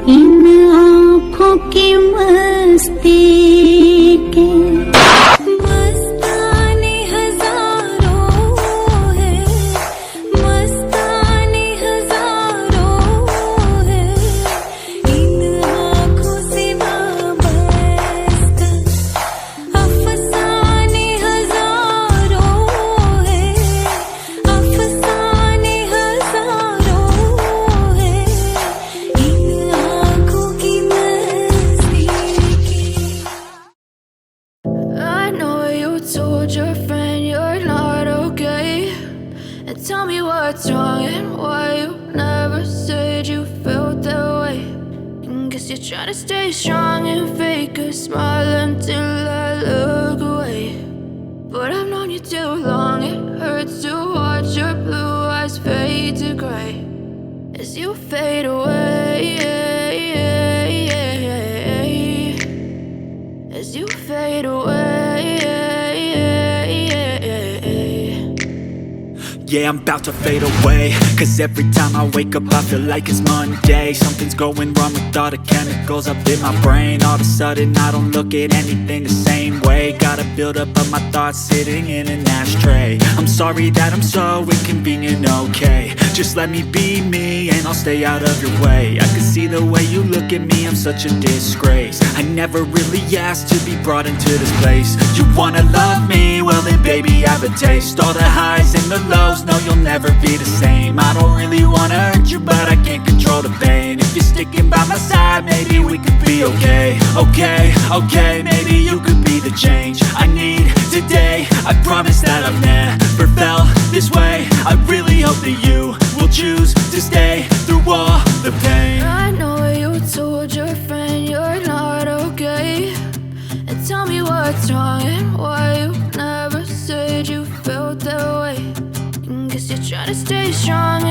इन आँखों की मस्ती के मस्ताने हजारों है, मस्ताने हजारों है, इन आँखों से वाबस्ता अफसाने हजारों है, अफसाने हजारों है, इन आँखों की मस्ती के। I know you told your friend you're not okay, and tell me what's wrong and why you never said you felt that way. And guess you're trying to stay strong and fake a smile until I look away. But I've known you too long, it hurts to watch your blue eyes fade to gray as you fade away, as you fade away. Yeah, I'm about to fade away, cause every time I wake up I feel like it's Monday. Something's going wrong with all the chemicals up in my brain. All of a sudden I don't look at anything the same way. Gotta build up of my thoughts sitting in an ashtray. I'm sorry that I'm so inconvenient, okay. Just let me be me and I'll stay out of your way. I can see the way you look at me, I'm such a disgrace. I never really asked to be brought into this place. You wanna love me? Well then baby have a taste. All the highs and the lows, no you'll never be the same. I don't really wanna hurt you but I can't control the pain. If you're sticking by my side maybe we could be okay. Okay, maybe you could be the change I need today. I promise that I've never felt this way. I really hope that you will choose to stay through all the pain. I know you told your friend you're not okay, and tell me what's wrong and why you never said you felt that way. And guess you're trying to stay strong